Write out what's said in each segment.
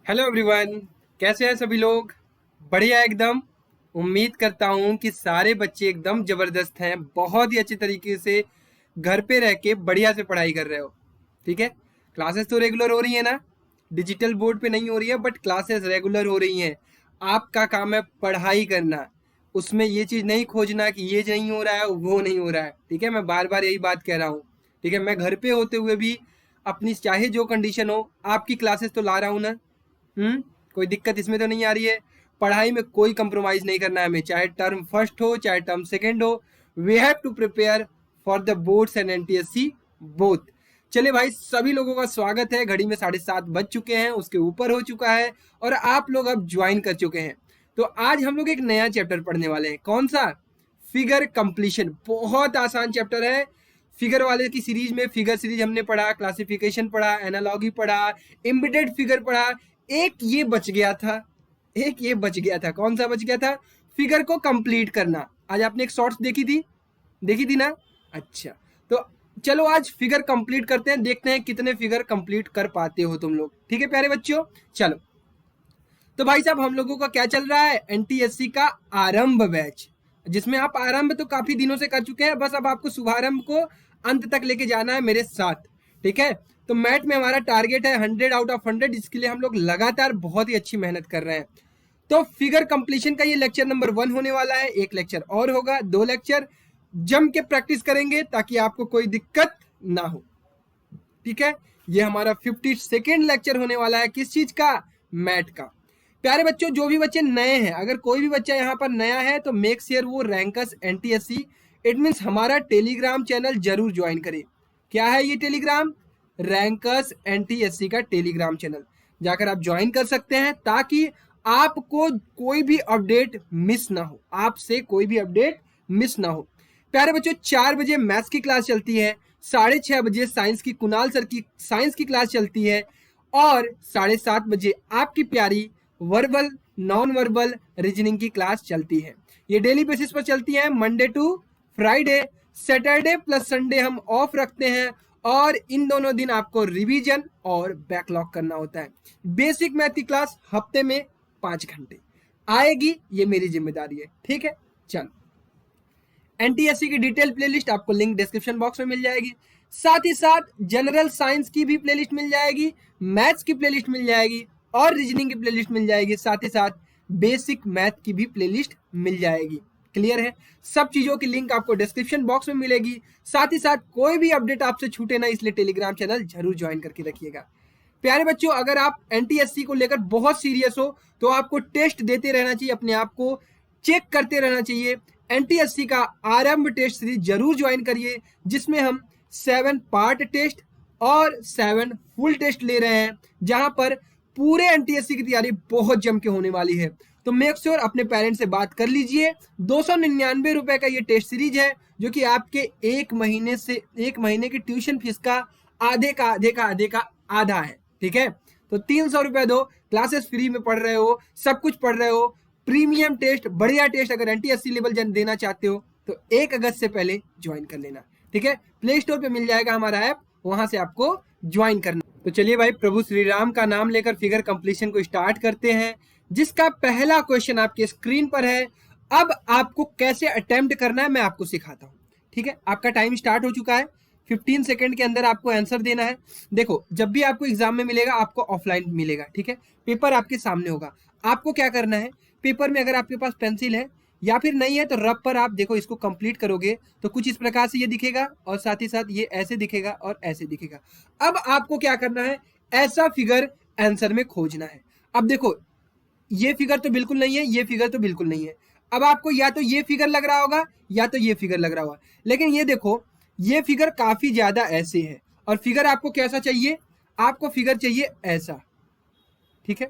Hello everyone. कैसे हैं सभी लोग? बढ़िया एकदम। उम्मीद करता हूँ कि सारे बच्चे एकदम जबरदस्त हैं, बहुत ही अच्छे तरीके से घर पे रह के बढ़िया से पढ़ाई कर रहे हो। ठीक है। क्लासेस तो रेगुलर हो रही है ना, डिजिटल बोर्ड पे नहीं हो रही है बट क्लासेस रेगुलर हो रही हैं। आपका काम है पढ़ाई करना, उसमें ये चीज़ नहीं खोजना कि ये नहीं हो रहा है वो नहीं हो रहा है। ठीक है, मैं बार बार यही बात कह रहा हूँ। ठीक है, मैं घर पे होते हुए भी अपनी चाहे जो कंडीशन हो आपकी क्लासेस तो ला रहा हूँ ना। कोई दिक्कत इसमें तो नहीं आ रही है। पढ़ाई में कोई कंप्रोमाइज नहीं करना है हमें, चाहे टर्म फर्स्ट हो चाहे टर्म सेकंड हो। We have to prepare for the boards and NTSC both. चलिए भाई, सभी लोगों का स्वागत है। घड़ी में 7:30 बज चुके हैं, उसके ऊपर हो चुका है और आप लोग अब ज्वाइन कर चुके हैं। तो आज हम लोग एक नया चैप्टर पढ़ने वाले हैं। कौन सा? Figure completion. बहुत आसान चैप्टर है। फिगर वाले की सीरीज में फिगर सीरीज हमने पढ़ा, क्लासिफिकेशन पढ़ा, एनालॉगी पढ़ा, एम्बेडेड फिगर पढ़ा। एक ये बच गया था, एक ये बच गया था। कौन सा बच गया था? फिगर को कंप्लीट करना। आज आपने एक शॉर्ट्स देखी थी, देखी थी ना? अच्छा, तो चलो आज फिगर कंप्लीट करते हैं, देखते हैं कितने फिगर कंप्लीट कर पाते हो तुम लोग। ठीक है प्यारे बच्चों, चलो। तो भाई साहब, हम लोगों का क्या चल रहा है? एनटीएससी का आरंभ बैच, जिसमें आप आरंभ तो काफी दिनों से कर चुके हैं, बस अब आपको शुभारंभ को अंत तक लेके जाना है मेरे साथ। ठीक है। तो मैथ में हमारा टारगेट है 100 आउट ऑफ 100, इसके लिए हम लोग लगातार बहुत ही अच्छी मेहनत कर रहे हैं। तो फिगर कंप्लीशन का ये लेक्चर नंबर 1 होने वाला है। एक लेक्चर और होगा, 2 लेक्चर जम के प्रैक्टिस करेंगे ताकि आपको कोई दिक्कत ना हो। ठीक है। ये हमारा 52nd लेक्चर होने वाला है। किस चीज का? मैथ का। प्यारे बच्चों, जो भी बच्चे नए हैं, अगर कोई भी बच्चा यहाँ पर नया है तो मेक श्योर वो रैंकस एनटीएससी, इट मीन्स हमारा टेलीग्राम चैनल जरूर ज्वाइन करे। क्या है ये टेलीग्राम? रैंकस एनटीएससी का टेलीग्राम चैनल। जाकर आप ज्वाइन कर सकते हैं ताकि आपको कोई भी अपडेट मिस ना हो, आपसे कोई भी अपडेट मिस ना हो। प्यारे बच्चों, 4 बजे मैथ्स की क्लास चलती है, 6:30 बजे साइंस की कुणाल सर की साइंस की क्लास चलती है, और 7:30 बजे आपकी प्यारी वर्बल नॉन वर्बल रीजनिंग की क्लास चलती है। ये डेली बेसिस पर चलती है, Monday to Friday. Saturday plus Sunday हम ऑफ रखते हैं और इन दोनों दिन आपको रिवीजन और बैकलॉग करना होता है। बेसिक मैथ की क्लास हफ्ते में 5 घंटे आएगी, ये मेरी जिम्मेदारी है। ठीक है, चलो। एनटीएससी की डिटेल प्लेलिस्ट आपको लिंक डिस्क्रिप्शन बॉक्स में मिल जाएगी। साथ ही साथ जनरल साइंस की भी प्लेलिस्ट मिल जाएगी, मैथ्स की प्लेलिस्ट मिल जाएगी और रीजनिंग की प्लेलिस्ट मिल जाएगी। साथ ही साथ बेसिक मैथ की भी प्लेलिस्ट मिल जाएगी। क्लियर है? सब चीजों की लिंक आपको डिस्क्रिप्शन बॉक्स में मिलेगी। साथ ही साथ कोई भी अपडेट आपसे छूटे ना, इसलिए टेलीग्राम चैनल जरूर ज्वाइन करके रखिएगा। प्यारे बच्चों, अगर आप एनटीएससी को लेकर बहुत सीरियस हो तो आपको टेस्ट देते रहना चाहिए, अपने आप को चेक करते रहना चाहिए। एनटीएससी का आरंभ टेस्ट सीरीज जरूर ज्वाइन करिए, जिसमें हम 7 पार्ट टेस्ट और 7 फुल टेस्ट ले रहे हैं, जहां पर पूरे एनटीएससी की तैयारी बहुत जम के होने वाली है। तो मेक श्योर अपने पेरेंट्स से बात कर लीजिए। 299 रुपए का ये टेस्ट सीरीज है, जो कि आपके 1 महीने की ट्यूशन फीस का आधे का आधे का आधे का आधा है। ठीक है, तो 300 रुपए दो, क्लासेस फ्री में पढ़ रहे हो, सब कुछ पढ़ रहे हो। प्रीमियम टेस्ट, बढ़िया टेस्ट अगर एनटीएससी लेवल देना चाहते हो तो 1 अगस्त से पहले ज्वाइन कर लेना। ठीक है, प्ले स्टोर पे मिल जाएगा हमारा ऐप, वहां से आपको ज्वाइन करना। तो चलिए भाई, प्रभु श्री राम का नाम लेकर फिगर कंप्लीशन को स्टार्ट करते हैं, जिसका पहला क्वेश्चन आपके स्क्रीन पर है। अब आपको कैसे अटेम्प्ट करना है मैं आपको सिखाता हूँ। ठीक है, आपका टाइम स्टार्ट हो चुका है। 15 सेकेंड के अंदर आपको आंसर देना है। देखो, जब भी आपको एग्जाम में मिलेगा आपको ऑफलाइन मिलेगा। ठीक है, पेपर आपके सामने होगा। आपको क्या करना है, पेपर में अगर आपके पास पेंसिल है या फिर नहीं है तो रब पर आप देखो, इसको कंप्लीट करोगे तो कुछ इस प्रकार से ये दिखेगा, और साथ ही साथ ये ऐसे दिखेगा और ऐसे दिखेगा। अब आपको क्या करना है, ऐसा फिगर आंसर में खोजना है। अब देखो, ये फिगर तो बिल्कुल नहीं है, ये फिगर तो बिल्कुल नहीं है। अब आपको या तो ये फिगर लग रहा होगा या तो ये फिगर लग रहा होगा, लेकिन ये देखो, ये फिगर काफी ज्यादा ऐसे है, और फिगर आपको कैसा चाहिए? आपको फिगर चाहिए ऐसा। ठीक है,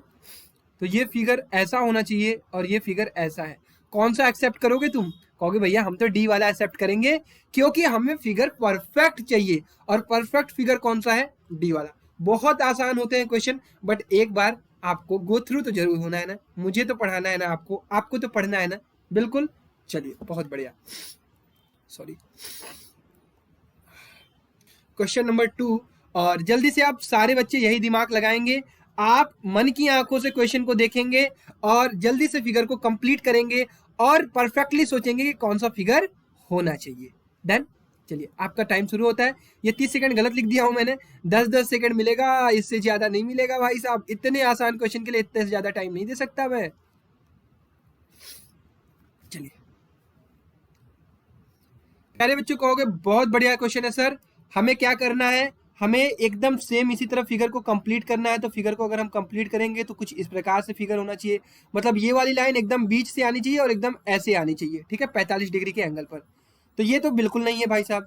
तो ये फिगर ऐसा होना चाहिए और ये फिगर ऐसा है। कौन सा एक्सेप्ट करोगे तुम? कहोगे भैया हम तो डी वाला एक्सेप्ट करेंगे, क्योंकि हमें फिगर परफेक्ट चाहिए, और परफेक्ट फिगर कौन सा है? डी वाला। बहुत आसान होते हैं क्वेश्चन, बट एक बार आपको गो थ्रू तो जरूर होना है ना, मुझे तो पढ़ाना है ना, आपको आपको तो पढ़ना है ना। बिल्कुल, चलिए बहुत बढ़िया। Sorry, question number 2। और जल्दी से आप सारे बच्चे यही दिमाग लगाएंगे, आप मन की आंखों से क्वेश्चन को देखेंगे और जल्दी से फिगर को कंप्लीट करेंगे और परफेक्टली सोचेंगे कि कौन सा फिगर होना चाहिए। डन। चलिए आपका टाइम शुरू होता है। ये 30 सेकंड गलत लिख दिया हूं मैंने, 10-10 सेकंड मिलेगा, इससे ज्यादा नहीं मिलेगा भाई साहब। इतने आसान क्वेश्चन के लिए इतने से ज्यादा टाइम नहीं दे सकता मैं। चलिए, प्यारे बच्चों कहोगे बहुत बढ़िया क्वेश्चन है सर, हमें क्या करना है, हमें एकदम सेम इसी तरह फिगर को कंप्लीट करना है। तो फिगर को अगर हम कंप्लीट करेंगे तो कुछ इस प्रकार से फिगर होना चाहिए, मतलब ये वाली लाइन एकदम बीच से आनी चाहिए और एकदम ऐसे आनी चाहिए, ठीक है, 45 डिग्री के एंगल पर। तो ये तो बिल्कुल नहीं है भाई साहब।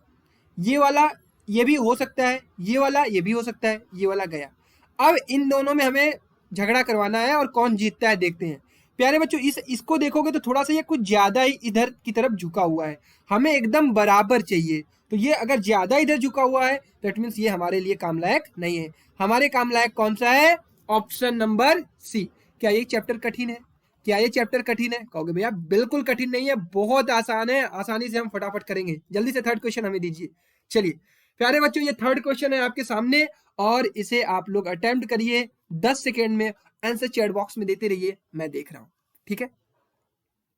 ये वाला ये भी हो सकता है, ये वाला ये भी हो सकता है, ये वाला गया। अब इन दोनों में हमें झगड़ा करवाना है और कौन जीतता है देखते हैं। प्यारे बच्चों इसको देखोगे तो थोड़ा सा ये कुछ ज्यादा ही इधर की तरफ झुका हुआ है, हमें एकदम बराबर चाहिए। तो ये अगर ज्यादा इधर झुका हुआ है दैट मीन्स ये हमारे लिए काम लायक नहीं है। हमारे काम लायक कौन सा है? Option number C. क्या ये चैप्टर कठिन है? क्या ये चैप्टर कठिन है? कहोगे भैया बिल्कुल कठिन नहीं है, बहुत आसान है, आसानी से हम फटाफट करेंगे। जल्दी से थर्ड क्वेश्चन हमें दीजिए। चलिए प्यारे बच्चों ये थर्ड क्वेश्चन है आपके सामने और इसे आप लोग अटेम्प्ट करिए 10 सेकेंड में, आंसर चैट बॉक्स में देते रहिए, मैं देख रहा हूं, ठीक है।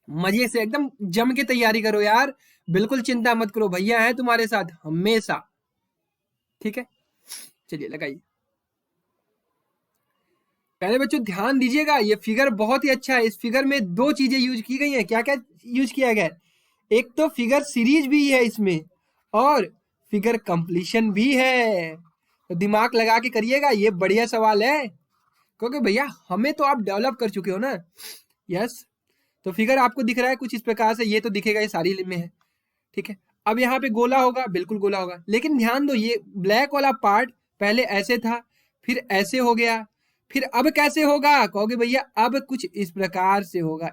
मजे से एकदम जम के तैयारी करो यार, बिल्कुल चिंता मत करो, भैया है तुम्हारे साथ हमेशा, ठीक है। चलिए लगाइए। पहले बच्चों ध्यान दीजिएगा, ये फिगर बहुत ही अच्छा है। इस फिगर में दो चीजें यूज की गई हैं। क्या क्या यूज किया गया है? एक तो फिगर सीरीज भी है इसमें और फिगर कंप्लीशन भी है। तो दिमाग लगा के करिएगा, ये बढ़िया सवाल है, क्योंकि भैया हमें तो आप डेवलप कर चुके हो ना। यस। तो फिगर आपको दिख रहा है कुछ इस प्रकार से, ये तो दिखेगा, ये सारी में है, ठीक है। अब यहाँ पे गोला होगा, बिल्कुल गोला होगा, लेकिन ध्यान दो ये ब्लैक वाला पार्ट पहले ऐसे था, फिर ऐसे हो गया, फिर अब कैसे होगा? कहोगे भैया अब कुछ इस प्रकार से होगा।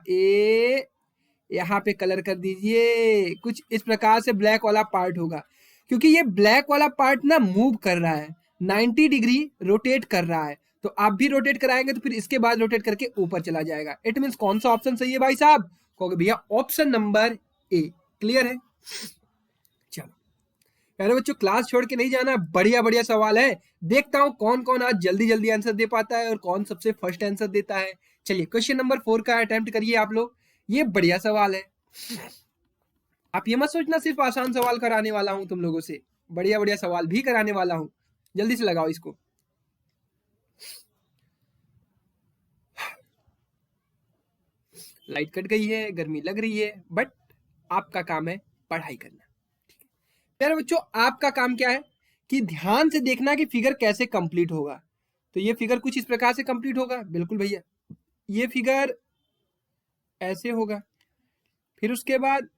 यहाँ पे कलर कर दीजिए, कुछ इस प्रकार से ब्लैक वाला पार्ट होगा, क्योंकि ये ब्लैक वाला पार्ट ना मूव कर रहा है, 90 डिग्री रोटेट कर रहा है। तो आप भी रोटेट कराएंगे तो फिर इसके बाद रोटेट करके ऊपर चला जाएगा। इट मीन कौन सा ऑप्शन सही है भाई साहब? कहोगे भैया ऑप्शन नंबर ए। क्लियर है? चलो प्यारे बच्चों क्लास छोड़ के नहीं जाना, बढ़िया बढ़िया सवाल है, देखता हूं कौन कौन आज जल्दी जल्दी आंसर दे पाता है और कौन सबसे फर्स्ट आंसर देता है। चलिए क्वेश्चन नंबर 4 का अटेम्प्ट करिए आप लोग, ये बढ़िया सवाल है। आप ये मत सोचना सिर्फ आसान सवाल कराने वाला हूं तुम लोगों से, बढ़िया बढ़िया सवाल भी कराने वाला हूं। जल्दी से लगाओ इसको। लाइट कट गई है, गर्मी लग रही है, बट आपका काम है पढ़ाई करना। प्यारे बच्चों आपका काम क्या है कि ध्यान से देखना कि फिगर कैसे कंप्लीट होगा। तो ये फिगर कुछ इस प्रकार से कंप्लीट होगा, बिल्कुल भैया। ये फिगर ऐसे होगा, फिर उसके बाद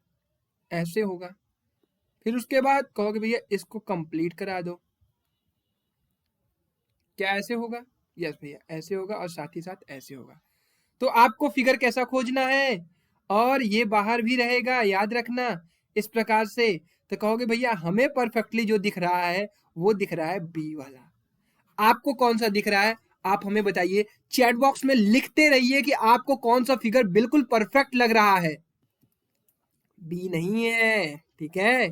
ऐसे होगा, फिर उसके बाद कहोगे भैया इसको कंप्लीट करा दो। क्या ऐसे होगा? यस भैया ऐसे होगा और साथ ही साथ ऐसे होगा। तो आपको फिगर कैसा खोजना है, और ये बाहर भी रहेगा, याद रखना इस प्रकार से। तो कहोगे भैया हमें परफेक्टली जो दिख रहा है वो दिख रहा है बी वाला। आपको कौन सा दिख रहा है आप हमें बताइए, चैट बॉक्स में लिखते रहिए कि आपको कौन सा फिगर बिल्कुल परफेक्ट लग रहा है। बी नहीं है, ठीक है।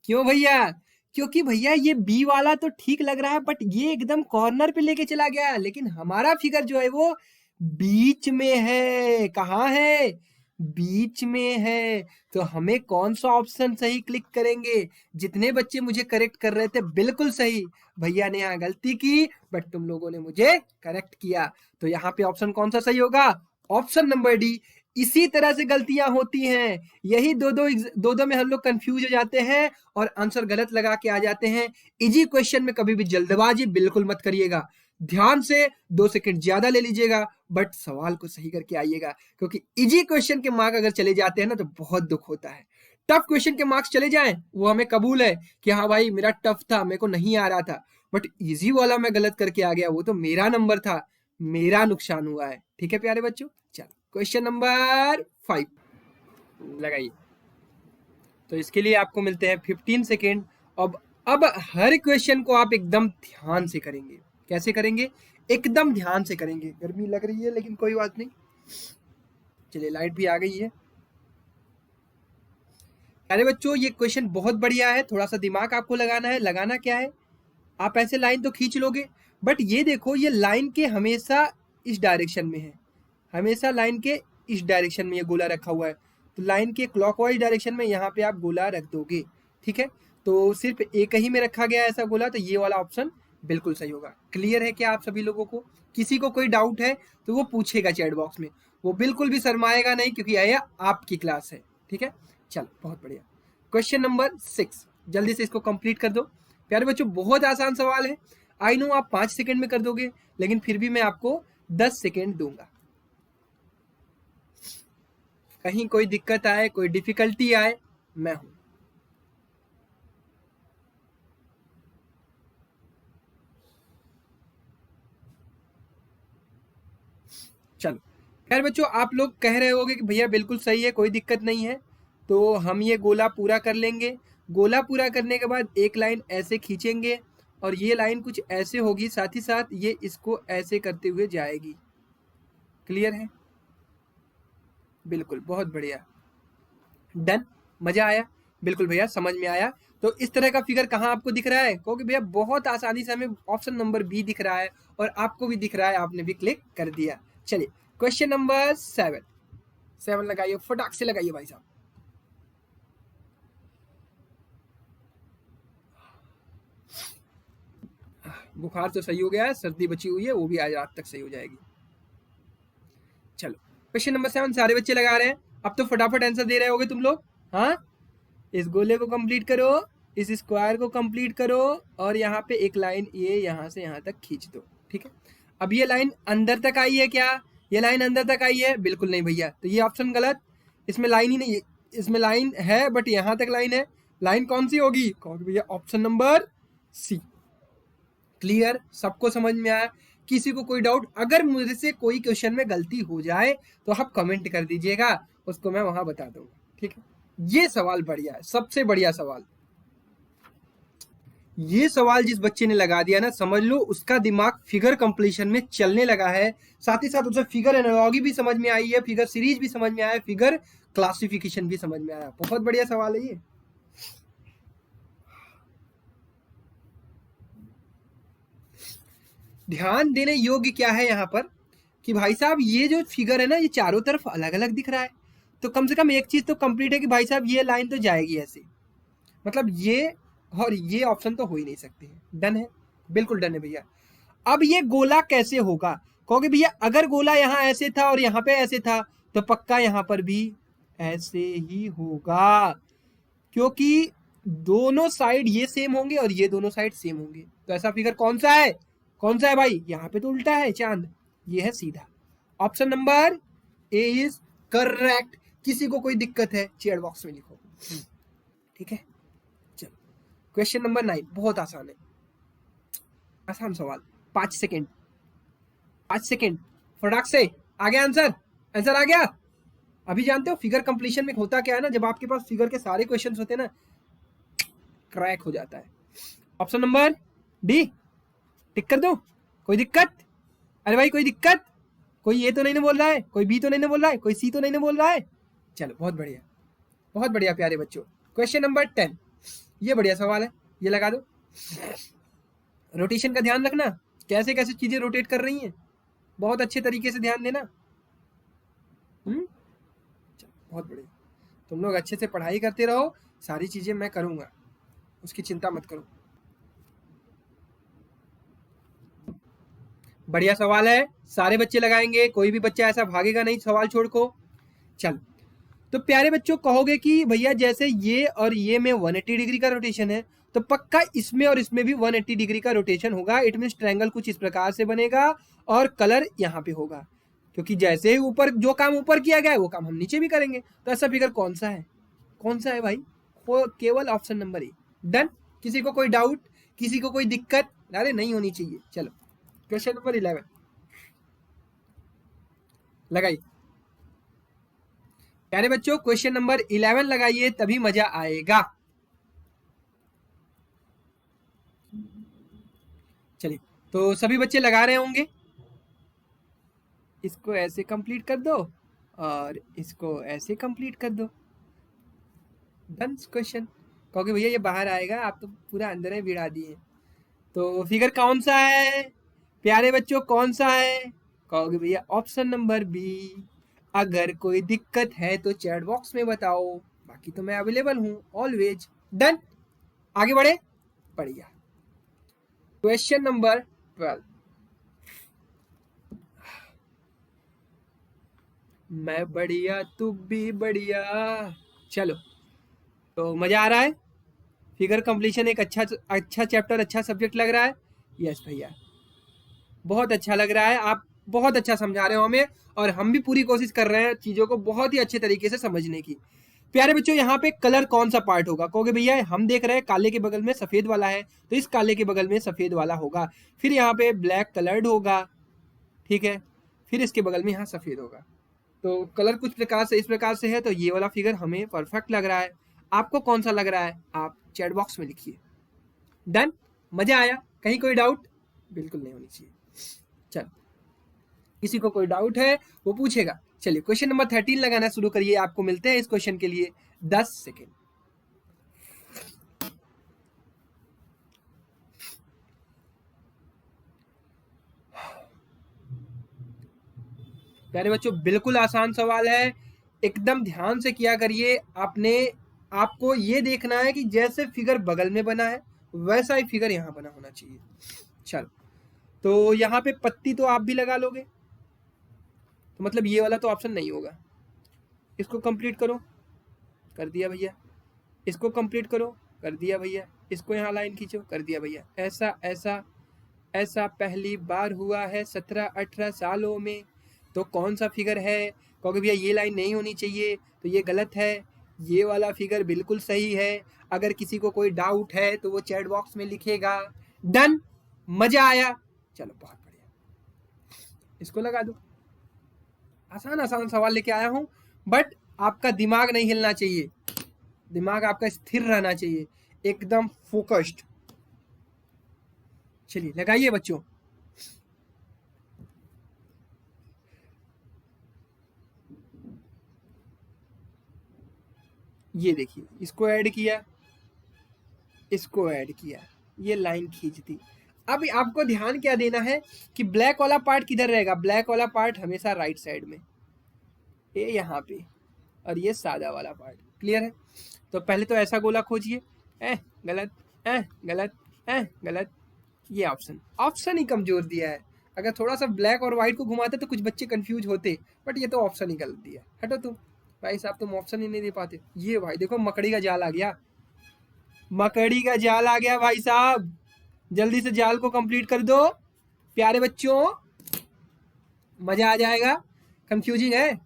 क्यों भैया? क्योंकि भैया ये बी वाला तो ठीक लग रहा है बट ये एकदम कॉर्नर पे लेके चला गया, लेकिन हमारा फिगर जो है वो बीच में है। कहाँ है? बीच में है। तो हमें कौन सा ऑप्शन सही क्लिक करेंगे? जितने बच्चे मुझे करेक्ट कर रहे थे बिल्कुल सही, भैया ने यहाँ गलती की बट तुम लोगों ने मुझे करेक्ट किया। तो यहाँ पे ऑप्शन कौन सा सही होगा? Option number D. इसी तरह से गलतियां होती हैं, यही दो दो में हम लोग कंफ्यूज हो जाते हैं और आंसर गलत लगा के आ जाते हैं। इजी क्वेश्चन में कभी भी जल्दबाजी बिल्कुल मत करिएगा, ध्यान से 2 सेकंड ज्यादा ले लीजिएगा बट सवाल को सही करके आइएगा, क्योंकि इजी क्वेश्चन के मार्क अगर चले जाते हैं ना तो बहुत दुख होता है। टफ क्वेश्चन के मार्क्स चले जाएं वो हमें कबूल है कि हाँ भाई मेरा टफ था, मेरे को नहीं आ रहा था, बट इजी वाला मैं गलत करके आ गया, वो तो मेरा नंबर था, मेरा नुकसान हुआ है। ठीक है प्यारे बच्चों, चलो क्वेश्चन नंबर 5 लगाइए। तो इसके लिए आपको मिलते हैं 15 सेकेंड। अब हर क्वेश्चन को आप एकदम ध्यान से करेंगे। कैसे करेंगे? एकदम ध्यान से करेंगे। गर्मी लग रही है लेकिन कोई बात नहीं। चलिए लाइट भी आ गई है। अरे बच्चों ये क्वेश्चन बहुत बढ़िया है, थोड़ा सा दिमाग आपको लगाना है। लगाना क्या है, आप ऐसे लाइन तो खींच लोगे बट ये देखो ये लाइन के हमेशा इस डायरेक्शन में है, हमेशा लाइन के इस डायरेक्शन में ये गोला रखा हुआ है, तो लाइन के क्लॉकवाइज डायरेक्शन में यहाँ पे आप गोला रख दोगे, ठीक है। तो सिर्फ एक ही में रखा गया ऐसा गोला, तो ये वाला ऑप्शन बिल्कुल सही होगा। क्लियर है क्या आप सभी लोगों को? किसी को कोई डाउट है तो वो पूछेगा चैट बॉक्स में, वो बिल्कुल भी शर्माएगा नहीं, क्योंकि यह आपकी क्लास है, ठीक है। चलो बहुत बढ़िया। क्वेश्चन नंबर 6, जल्दी से इसको कंप्लीट कर दो प्यारे बच्चों। बहुत आसान सवाल है, आई नो आप 5 सेकंड में कर दोगे, लेकिन फिर भी मैं आपको 10 सेकंड दूंगा। कहीं कोई दिक्कत आए, कोई डिफिकल्टी आए, मैं हूं। चलो खैर बच्चों, आप लोग कह रहे होगे कि भैया बिल्कुल सही है, कोई दिक्कत नहीं है, तो हम ये गोला पूरा कर लेंगे। गोला पूरा करने के बाद एक लाइन ऐसे खींचेंगे और ये लाइन कुछ ऐसे होगी, साथ ही साथ ये इसको ऐसे करते हुए जाएगी। क्लियर है? बिल्कुल, बहुत बढ़िया, डन। मजा आया? बिल्कुल भैया समझ में आया। तो इस तरह का फिगर कहाँ आपको दिख रहा है? क्योंकि भैया बहुत आसानी से हमें ऑप्शन नंबर बी दिख रहा है और आपको भी दिख रहा है, आपने भी क्लिक कर दिया। चलिए क्वेश्चन नंबर 7 लगाइए, फटाक से लगाइए भाई साहब। बुखार तो सही हो गया है, सर्दी बची हुई है, वो भी आज रात तक सही हो जाएगी। चलो क्वेश्चन नंबर 7 सारे बच्चे लगा रहे हैं, अब तो फटाफट आंसर दे रहे होगे तुम लोग। हाँ, इस गोले को कंप्लीट करो, इस स्क्वायर को कंप्लीट करो और यहाँ पे एक लाइन ये यहाँ से यहाँ तक खींच दो, ठीक है। अब ये लाइन अंदर तक आई है क्या? ये लाइन अंदर तक आई है? बिल्कुल नहीं भैया, तो ये ऑप्शन गलत, इसमें लाइन ही नहीं है। इसमें लाइन है बट यहाँ तक लाइन है, लाइन कौन सी होगी? कहोगे भैया ऑप्शन नंबर सी। क्लियर? सबको समझ में आया? किसी को कोई डाउट? अगर मुझे से कोई क्वेश्चन में गलती हो जाए तो आप कमेंट कर दीजिएगा, उसको मैं वहां बता दूंगा, ठीक है। ये सवाल बढ़िया है, सबसे बढ़िया सवाल। ये सवाल जिस बच्चे ने लगा दिया ना, समझ लो उसका दिमाग फिगर कंप्लीशन में चलने लगा है, साथ ही साथ उसे फिगर एनालॉजी भी समझ में आई है, फिगर सीरीज भी समझ में आया, फिगर क्लासिफिकेशन भी समझ में आया। बहुत बढ़िया सवाल है ये। ध्यान देने योग्य क्या है यहाँ पर कि भाई साहब ये जो फिगर है ना, ये चारों तरफ अलग अलग दिख रहा है, तो कम से कम एक चीज तो कंप्लीट है कि भाई साहब ये लाइन तो जाएगी ऐसे, मतलब ये और ये ऑप्शन तो हो ही नहीं सकते हैं। डन है? बिल्कुल डन है भैया। अब ये गोला कैसे होगा? कहोगे भैया अगर गोला यहाँ ऐसे था और यहाँ पे ऐसे था, तो पक्का यहाँ पर भी ऐसे ही होगा, क्योंकि दोनों साइड ये सेम होंगे और ये दोनों साइड सेम होंगे। तो ऐसा फिगर कौन सा है? कौन सा है भाई? यहाँ पे तो उल्टा है चांद, ये है सीधा। Option number A is correct. किसी को कोई दिक्कत है चैट बॉक्स में लिखो, ठीक है। चलो क्वेश्चन नंबर 9, बहुत आसान है, आसान सवाल। 5 सेकेंड, 5 सेकेंड, फटाक से आ गया आंसर, आंसर आ गया। अभी जानते हो फिगर कंप्लीशन में होता क्या है ना, जब आपके पास फिगर के सारे क्वेश्चंस होते हैं ना, क्रैक हो जाता है। ऑप्शन नंबर डी टिक कर दो, कोई दिक्कत? अरे भाई कोई दिक्कत? कोई ये तो नहीं ना बोल रहा है, कोई बी तो नहीं ना बोल रहा है, कोई सी तो नहीं ना बोल रहा है? चलो बहुत बढ़िया, बहुत बढ़िया प्यारे बच्चों। क्वेश्चन नंबर 10, ये बढ़िया सवाल है, ये लगा दो। रोटेशन का ध्यान रखना, कैसे कैसे चीजें रोटेट कर रही हैं, बहुत अच्छे तरीके से ध्यान देना। बहुत बढ़िया, तुम लोग अच्छे से पढ़ाई करते रहो, सारी चीजें मैं करूंगा, उसकी चिंता मत करो। बढ़िया सवाल है, सारे बच्चे लगाएंगे, कोई भी बच्चा ऐसा भागेगा नहीं सवाल छोड़ को। चल तो प्यारे बच्चों कहोगे कि भैया जैसे ये और ये में 180 डिग्री का रोटेशन है, तो पक्का इसमें और इसमें भी 180 डिग्री का रोटेशन होगा। इट मीन ट्रायंगल कुछ इस प्रकार से बनेगा और कलर यहाँ पे होगा, क्योंकि जैसे ही ऊपर जो काम ऊपर किया गया है वो काम हम नीचे भी करेंगे। तो ऐसा फिगर कौन सा है? कौन सा है भाई? केवल ऑप्शन नंबर ए। डन? किसी को कोई डाउट, किसी को कोई दिक्कत? अरे नहीं होनी चाहिए। चलो क्वेश्चन नंबर 11 लगाइए प्यारे बच्चों, क्वेश्चन नंबर 11 लगाइए, तभी मजा आएगा। चलिए तो सभी बच्चे लगा रहे होंगे, इसको ऐसे कंप्लीट कर दो और इसको ऐसे कंप्लीट कर दो। Done question. कहोगे भैया ये बाहर आएगा, आप तो पूरा अंदर है भिड़ा दिए। तो फिगर कौन सा है? प्यारे बच्चों कौन सा है? कहोगे भैया ऑप्शन नंबर बी। अगर कोई दिक्कत है तो चैट बॉक्स में बताओ, बाकी तो मैं अवेलेबल हूं ऑलवेज। डन, आगे बढ़े। बढ़िया। Question number 12। मैं बढ़िया तू भी बढ़िया। चलो, तो मजा आ रहा है? फिगर कंप्लीशन एक अच्छा चैप्टर, अच्छा सब्जेक्ट लग रहा है? यस भैया, बहुत अच्छा लग रहा है। आप बहुत अच्छा समझा रहे हो हमें, और हम भी पूरी कोशिश कर रहे हैं चीजों को बहुत ही अच्छे तरीके से समझने की। प्यारे बच्चों, यहाँ पे कलर कौन सा पार्ट होगा? कहोगे भैया हम देख रहे हैं काले के बगल में सफेद वाला है, तो इस काले के बगल में सफेद वाला होगा। फिर यहाँ पे ब्लैक कलर्ड होगा, ठीक है। फिर इसके बगल में यहाँ सफेद होगा। तो कलर कुछ प्रकार से इस प्रकार से है, तो ये वाला फिगर हमें परफेक्ट लग रहा है। आपको कौन सा लग रहा है? आप चैट बॉक्स में लिखिए। डन, मजा आया? कहीं कोई डाउट? बिल्कुल नहीं होनी चाहिए। चलो, किसी को कोई डाउट है वो पूछेगा। चलिए क्वेश्चन नंबर 13 लगाना शुरू करिए। आपको मिलते हैं इस क्वेश्चन के लिए 10 सेकेंड। प्यारे बच्चों बिल्कुल आसान सवाल है, एकदम ध्यान से किया करिए। आपको ये देखना है कि जैसे फिगर बगल में बना है वैसा ही फिगर यहाँ बना होना चाहिए। चलो, तो यहाँ पे पत्ती तो आप भी लगा लोगे, तो मतलब ये वाला तो ऑप्शन नहीं होगा। इसको कंप्लीट करो, कर दिया भैया। इसको कंप्लीट करो, कर दिया भैया। इसको यहाँ लाइन खींचो, कर दिया भैया। ऐसा ऐसा ऐसा पहली बार हुआ है 17-18 सालों में, तो कौन सा फिगर है? क्योंकि भैया ये लाइन नहीं होनी चाहिए, तो ये गलत है। ये वाला फिगर बिल्कुल सही है। अगर किसी को कोई डाउट है तो वो चैट बॉक्स में लिखेगा। डन, मजा आया? चलो बहुत बढ़िया, इसको लगा दो। आसान आसान सवाल लेके आया हूं, बट आपका दिमाग नहीं हिलना चाहिए, दिमाग आपका स्थिर रहना चाहिए, एकदम फोकस्ड। चलिए लगाइए बच्चों। ये देखिए, इसको ऐड किया, इसको ऐड किया, ये लाइन खींच दी। अब आपको ध्यान क्या देना है कि ब्लैक वाला पार्ट किधर रहेगा? ब्लैक वाला पार्ट हमेशा राइट साइड में, ये यहाँ पे, और ये सादा वाला पार्ट। क्लियर है? तो पहले तो ऐसा गोला खोजिए। गलत, गलत, गलत। ये ऑप्शन ही कमजोर दिया है। अगर थोड़ा सा ब्लैक और व्हाइट को घुमाते तो कुछ बच्चे कंफ्यूज होते, बट ये तो ऑप्शन ही गलत दिया। हटो तुम भाई साहब, तुम ऑप्शन ही नहीं दे पाते। ये भाई देखो, मकड़ी का जाल आ गया, मकड़ी का जाल आ गया भाई साहब। जल्दी से जाल को कंप्लीट कर दो प्यारे बच्चों, मजा आ जाएगा। कंफ्यूजिंग है,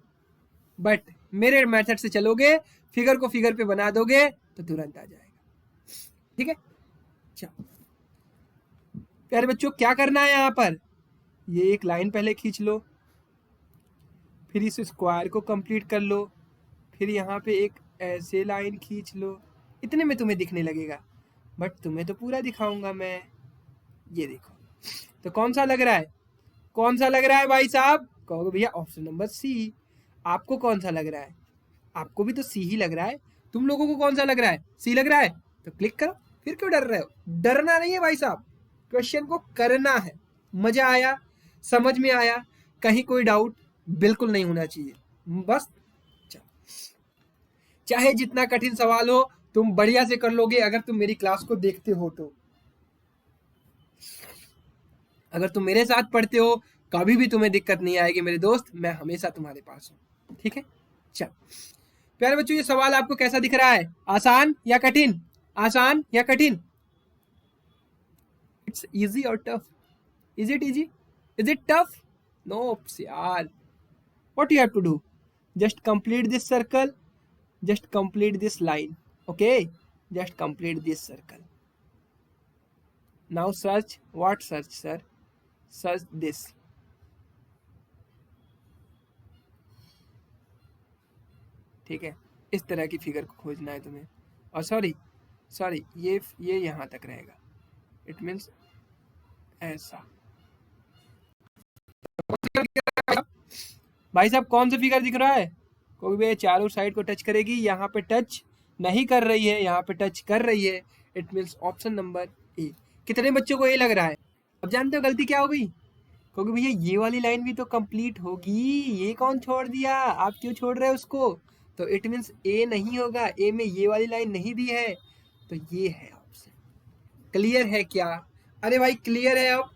बट मेरे मेथड से चलोगे, फिगर को फिगर पे बना दोगे तो तुरंत आ जाएगा। ठीक है? चलो प्यारे बच्चों, क्या करना है यहाँ पर? ये एक लाइन पहले खींच लो, फिर इस स्क्वायर को कंप्लीट कर लो, फिर यहाँ पे एक ऐसे लाइन खींच लो। इतने में तुम्हें दिखने लगेगा, बट तुम्हें तो पूरा दिखाऊंगा मैं। ये देखो, तो कौन सा लग रहा है? कौन सा लग रहा है भाई साहब? कहोगे भैया ऑप्शन नंबर सी। आपको कौन सा लग रहा है? आपको भी तो सी ही लग रहा है। तुम लोगों को कौन सा लग रहा है? सी लग रहा है? तो क्लिक करो। फिर क्यों डर रहे हो? डरना नहीं है भाई साहब, क्वेश्चन को करना है। मजा आया? समझ में आया? कहीं कोई डाउट बिल्कुल नहीं होना चाहिए, बस चाहे जितना कठिन सवाल हो तुम बढ़िया से कर लोगे अगर तुम मेरी क्लास को देखते हो तो। अगर तुम मेरे साथ पढ़ते हो कभी भी तुम्हें दिक्कत नहीं आएगी मेरे दोस्त, मैं हमेशा तुम्हारे पास हूं। ठीक है? चल प्यारे बच्चों, ये सवाल आपको कैसा दिख रहा है? आसान या कठिन? आसान या कठिन? इट्स इजी और tough? Is it easy? Is it tough? No यार, what you have to do? Just complete this circle, just complete this line. Okay, just complete this circle. Now search. What search, sir? Search this. ठीक है, इस तरह की figure को खोजना है तुम्हें। और सॉरी ये यहां तक रहेगा। इट मीन्स ऐसा। भाई साहब कौन सा फिगर दिख रहा है? कोई भी चारों साइड को टच करेगी, यहाँ पे टच नहीं कर रही है, यहाँ पे टच कर रही है। It means option number A. कितने बच्चों को ए लग रहा है? अब जानते हो गलती क्या हो गई? क्योंकि भैया ये वाली लाइन भी तो कंप्लीट होगी, ये कौन छोड़ दिया, आप क्यों छोड़ रहे हो उसको? तो इट मीन्स ए नहीं होगा, ए में ये वाली लाइन नहीं दी है, तो ये है ऑप्शन। क्लियर है क्या? अरे भाई क्लियर है अब?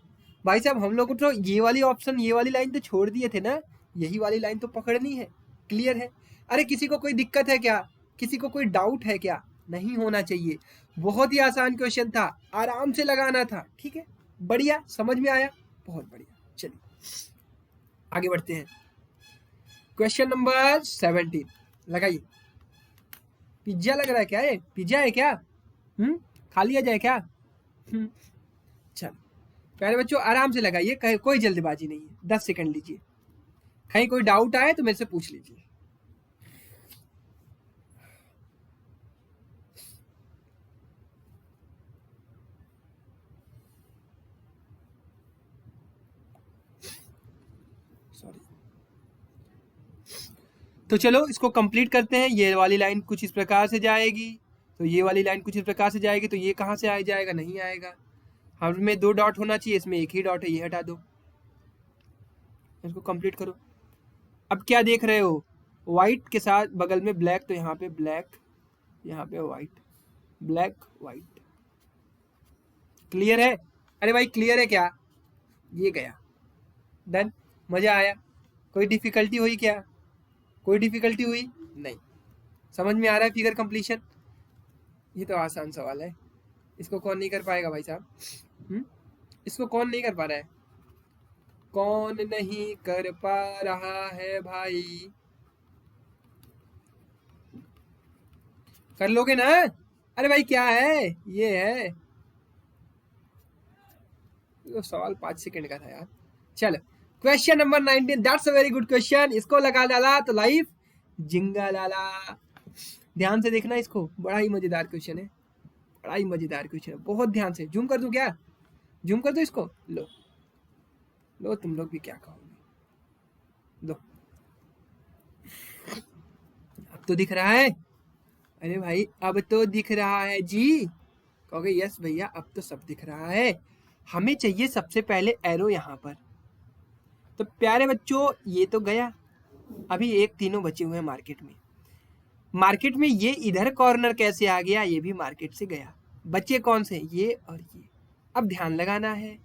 भाई साहब हम लोग तो ये वाली ऑप्शन, ये वाली लाइन तो छोड़ दिए थे ना, यही वाली लाइन तो पकड़नी है। क्लियर है? अरे किसी को कोई दिक्कत है क्या? किसी को कोई डाउट है क्या? नहीं होना चाहिए। बहुत ही आसान क्वेश्चन था, आराम से लगाना था। ठीक है, बढ़िया, समझ में आया, बहुत बढ़िया। चलिए आगे बढ़ते हैं। क्वेश्चन नंबर 17 लगाइए। पिज्जा लग रहा है क्या? ये पिज्जा है क्या? खा लिया जाए क्या? चलो प्यारे बच्चों आराम से लगाइए, कोई जल्दबाजी नहीं है, 10 सेकंड लीजिए। कहीं कोई डाउट आए तो मेरे से पूछ लीजिए। सॉरी। तो चलो इसको कंप्लीट करते हैं। ये वाली लाइन कुछ इस प्रकार से जाएगी, तो ये वाली लाइन कुछ इस प्रकार से जाएगी, तो ये कहाँ से आ जाएगा? नहीं आएगा। हमें 2 डॉट होना चाहिए, इसमें एक ही डॉट है, ये हटा दो। इसको कंप्लीट करो। अब क्या देख रहे हो? व्हाइट के साथ बगल में ब्लैक, तो यहाँ पे ब्लैक, यहाँ पे व्हाइट, ब्लैक व्हाइट। क्लियर है? अरे भाई क्लियर है क्या? ये गया, डन। मजा आया? कोई डिफिकल्टी हुई क्या? कोई डिफिकल्टी हुई नहीं? समझ में आ रहा है फिगर कंप्लीशन? ये तो आसान सवाल है, इसको कौन नहीं कर पाएगा भाई साहब? इसको कौन नहीं कर पा रहा है? कौन नहीं कर पा रहा है भाई? कर लोगे ना? अरे भाई क्या है ये? है तो सवाल 5 सेकंड का था यार। चलो question number 19, that's a very good question. इसको लगा डाला तो लाइफ जिंगा लाला। ध्यान से देखना इसको, बड़ा ही मजेदार क्वेश्चन है, बड़ा ही मजेदार क्वेश्चन है। बहुत ध्यान से। जूम कर दूं क्या? जूम कर दो इसको। लो लो, तुम लोग भी क्या कहोगे? लो, अब तो दिख रहा है? अरे भाई अब तो दिख रहा है जी। कहोगे यस भैया अब तो सब दिख रहा है। हमें चाहिए सबसे पहले एरो यहाँ पर। तो प्यारे बच्चों ये तो गया, अभी एक तीनों बचे हुए हैं मार्केट में। मार्केट में ये इधर कॉर्नर कैसे आ गया? ये भी मार्केट से गया। बचे कौन से? ये और ये। अब ध्यान लगाना है।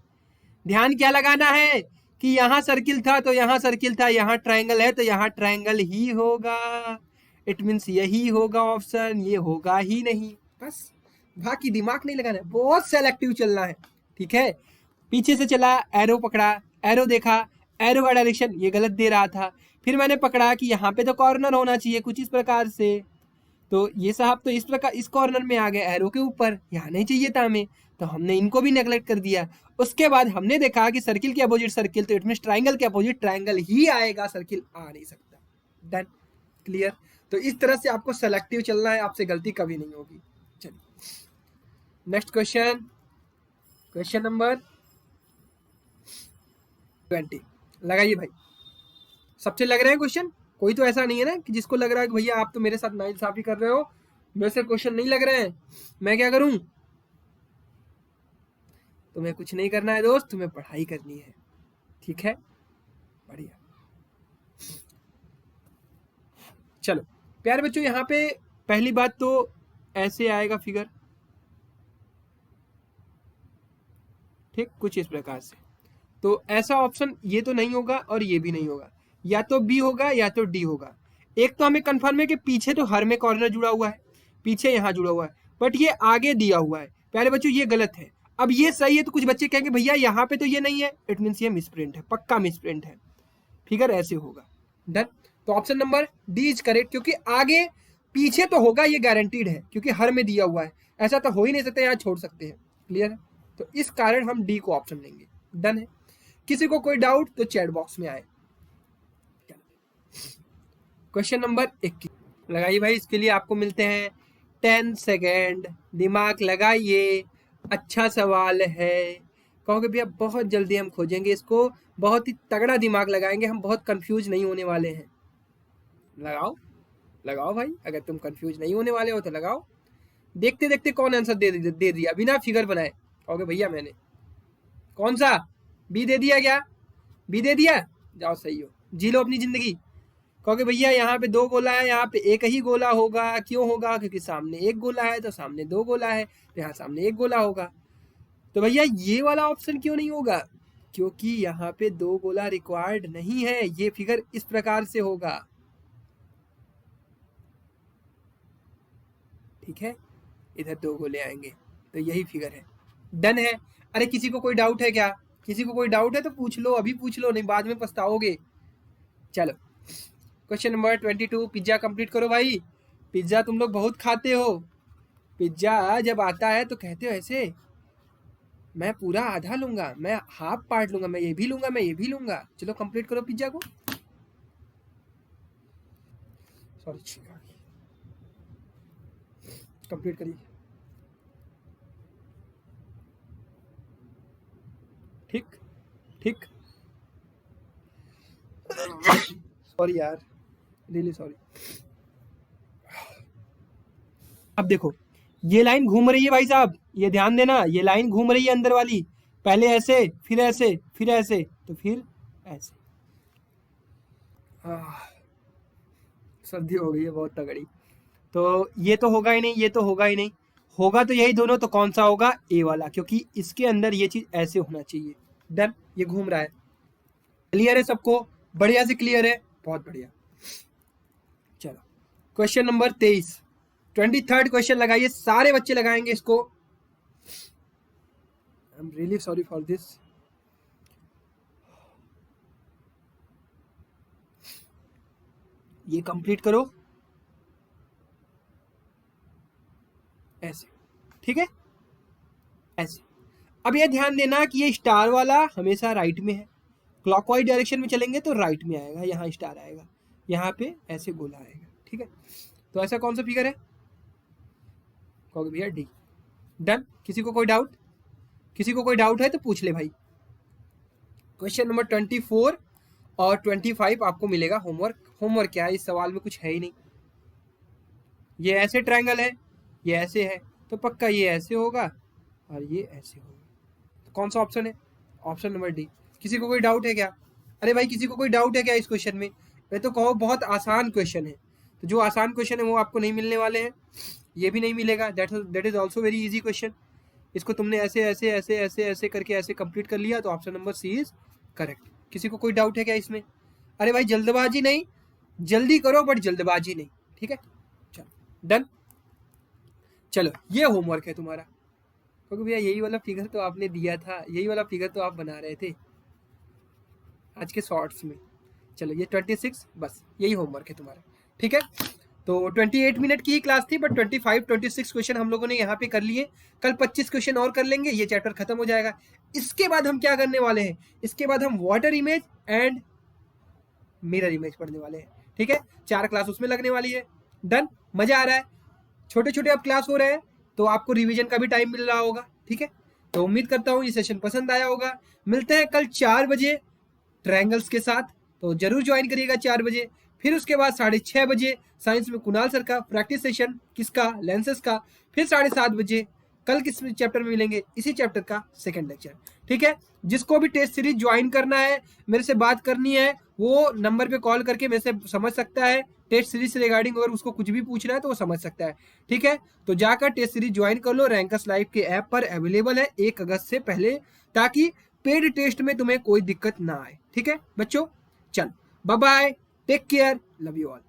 ध्यान क्या लगाना है? कि यहाँ सर्किल था तो यहाँ सर्किल था, यहाँ ट्रायंगल है तो यहाँ ट्रायंगल ही होगा। इट मीन्स यही होगा ऑप्शन, ये होगा ही नहीं। बस बाकी दिमाग नहीं लगाना है, बहुत सेलेक्टिव चलना है। ठीक है, पीछे से चला, एरो पकड़ा, एरो देखा, एरो का डायरेक्शन ये गलत दे रहा था, फिर मैंने पकड़ा कि यहाँ पे तो कॉर्नर होना चाहिए कुछ इस प्रकार से, तो ये साहब तो इस प्रकार इस कॉर्नर में आ गए एरो के ऊपर, यहाँ नहीं चाहिए था हमें, तो हमने इनको भी नेगलेक्ट कर दिया। उसके बाद हमने देखा कि सर्किल के अपोजिट सर्किल, तो इट मीन ट्राइंगल के अपोजिट ट्राइंगल ही आएगा, सर्किल आ नहीं सकता। Done, clear? तो इस तरह से आपको सेलेक्टिव चलना है, आपसे गलती कभी नहीं होगी। चलिए नेक्स्ट क्वेश्चन, क्वेश्चन नंबर 20 लगाइए भाई। सबसे लग रहे हैं क्वेश्चन? कोई तो ऐसा नहीं है ना कि जिसको लग रहा है कि भैया आप तो मेरे साथ नाइंसाफी कर रहे हो, मेरे से क्वेश्चन नहीं लग रहे हैं, मैं क्या करूं? तुम्हें कुछ नहीं करना है दोस्त, तुम्हें पढ़ाई करनी है। ठीक है, बढ़िया। चलो प्यारे बच्चों, यहाँ पे पहली बात तो ऐसे आएगा फिगर, ठीक, कुछ इस प्रकार से। तो ऐसा ऑप्शन ये तो नहीं होगा और ये भी नहीं होगा, या तो बी होगा या तो डी होगा। एक तो हमें कंफर्म है कि पीछे तो हर में कॉर्नर जुड़ा हुआ है, पीछे यहाँ जुड़ा हुआ है, बट ये आगे दिया हुआ है। प्यारे बच्चों ये गलत है। अब ये सही है तो कुछ बच्चे कहेंगे भैया यहाँ पे तो ये नहीं है, इट मीन्स ये मिसप्रिंट है, पक्का मिसप्रिंट है, फिगर ऐसे होगा। डन। तो option number D is correct, क्योंकि आगे पीछे तो होगा, ये गारंटीड है, क्योंकि हर में दिया हुआ है, ऐसा तो हो ही नहीं सकता, यहाँ छोड़ सकते हैं। क्लियर है? तो इस कारण हम डी को ऑप्शन लेंगे। डन है? किसी को कोई डाउट तो चैट बॉक्स में आए। क्वेश्चन नंबर 21 लगाइए भाई, इसके लिए आपको मिलते हैं 10 सेकेंड, दिमाग लगाइए, अच्छा सवाल है। कहोगे भैया बहुत जल्दी हम खोजेंगे इसको, बहुत ही तगड़ा दिमाग लगाएंगे हम, बहुत कंफ्यूज नहीं होने वाले हैं। लगाओ लगाओ भाई, अगर तुम कंफ्यूज नहीं होने वाले हो तो लगाओ। देखते देखते कौन आंसर दे दिया बिना फिगर बनाए? कहोगे भैया मैंने। कौन सा? बी दे दिया क्या? बी दे दिया, जाओ सही हो, जी लो अपनी जिंदगी। कहोगे भैया यहाँ पे 2 गोला है, यहाँ पे एक ही गोला होगा, क्यों होगा? क्योंकि सामने एक गोला है तो सामने 2 गोला है, तो यहाँ सामने एक गोला होगा। तो भैया ये वाला ऑप्शन क्यों नहीं होगा? क्योंकि यहाँ पे 2 गोला रिक्वायर्ड नहीं है, ये फिगर इस प्रकार से होगा, ठीक है, इधर 2 गोले आएंगे, तो यही फिगर है। डन है। अरे किसी को कोई डाउट है क्या? किसी को कोई डाउट है तो पूछ लो, अभी पूछ लो, नहीं बाद में पछताओगे। चलो क्वेश्चन नंबर 22, पिज्जा कंप्लीट करो भाई। पिज्जा तुम लोग बहुत खाते हो, पिज्जा जब आता है तो कहते हो ऐसे, मैं पूरा आधा लूंगा, मैं हाफ पार्ट लूंगा, मैं ये भी लूंगा, मैं ये भी लूंगा। चलो कंप्लीट करो पिज्जा को। सॉरी, कंप्लीट करिए। ठीक ठीक, सॉरी यार, रियली सॉरी। अब देखो ये लाइन घूम रही है भाई साहब, ये ध्यान देना, ये लाइन घूम रही है अंदर वाली, पहले ऐसे, फिर ऐसे, फिर ऐसे, तो फिर ऐसे। सर्दी हो गई है बहुत तगड़ी। तो ये तो होगा ही नहीं, ये तो होगा ही नहीं, होगा तो यही दोनों, तो कौन सा होगा? ए वाला, क्योंकि इसके अंदर ये चीज ऐसे होना चाहिए। डन, ये घूम रहा है। क्लियर है सबको? बढ़िया से क्लियर है, बहुत बढ़िया। चलो क्वेश्चन नंबर 23, 23rd क्वेश्चन लगाइए, सारे बच्चे लगाएंगे इसको। I am really sorry for this. ये कंप्लीट करो ऐसे, ठीक है, ऐसे। अब ये ध्यान देना कि ये स्टार वाला हमेशा राइट में है, क्लॉकवाइज डायरेक्शन में चलेंगे तो राइट में आएगा, यहाँ स्टार आएगा, यहाँ पे ऐसे गोला आएगा, ठीक है। तो ऐसा कौन सा फिगर है? कहोगे भैया डी। डन। किसी को कोई डाउट? किसी को कोई डाउट है तो पूछ ले भाई। क्वेश्चन नंबर 24 और 25 आपको मिलेगा होमवर्क। होमवर्क क्या है, इस सवाल में कुछ है ही नहीं। ये ऐसे ट्रायंगल है, ये ऐसे है, तो पक्का ये ऐसे होगा और ये ऐसे होगा। तो कौन सा ऑप्शन है? Option number D. किसी को कोई डाउट है क्या? अरे भाई किसी को कोई डाउट है क्या इस क्वेश्चन में? मैं तो कहो बहुत आसान क्वेश्चन है, तो जो आसान क्वेश्चन है वो आपको नहीं मिलने वाले हैं, ये भी नहीं मिलेगा। That is also very easy question. इसको तुमने ऐसे ऐसे ऐसे ऐसे ऐसे करके ऐसे कंप्लीट कर लिया, तो option number C is correct. किसी को कोई डाउट है क्या इसमें? अरे भाई जल्दबाजी नहीं, जल्दी करो बट जल्दबाजी नहीं, ठीक है। चलो डन। चलो ये होमवर्क है तुम्हारा, क्योंकि भैया यही वाला फिगर तो आपने दिया था, यही वाला फिगर तो आप बना रहे थे आज के शॉर्ट्स में। चलो ये 26, बस यही होमवर्क है तुम्हारा, ठीक है। तो 28 मिनट की ही क्लास थी, बट 25 26 क्वेश्चन हम लोगों ने यहाँ पे कर लिए। कल 25 क्वेश्चन और कर लेंगे, ये चैप्टर खत्म हो जाएगा। इसके बाद हम क्या करने वाले हैं? इसके बाद हम water image and mirror image पढ़ने वाले हैं, ठीक है। 4 क्लास उसमें लगने वाली है। डन। मजा आ रहा है, छोटे छोटे अब क्लास हो रहे हैं, तो आपको रिवीजन का भी टाइम मिल रहा होगा, ठीक है। तो उम्मीद करता हूँ ये सेशन पसंद आया होगा। मिलते हैं कल 4 बजे ट्रायंगल्स के साथ, तो जरूर ज्वाइन करिएगा 4 बजे। फिर उसके बाद 6:30 बजे साइंस में कुणाल सर का प्रैक्टिस सेशन, किसका? लेंसेज का। फिर 7:30 बजे कल किस चैप्टर में मिलेंगे? इसी चैप्टर का सेकंड लेक्चर, ठीक है। जिसको भी टेस्ट सीरीज ज्वाइन करना है, मेरे से बात करनी है, वो नंबर पे कॉल करके मेरे से समझ सकता है। टेस्ट सीरीज से रिगार्डिंग अगर उसको कुछ भी पूछना है तो वो समझ सकता है, ठीक है। तो जाकर टेस्ट सीरीज ज्वाइन कर लो, रैंकर्स लाइव के ऐप पर अवेलेबल है 1 अगस्त से पहले, ताकि पेड टेस्ट में तुम्हें कोई दिक्कत ना आए, ठीक है बच्चों। चल bye bye, take care, love you all.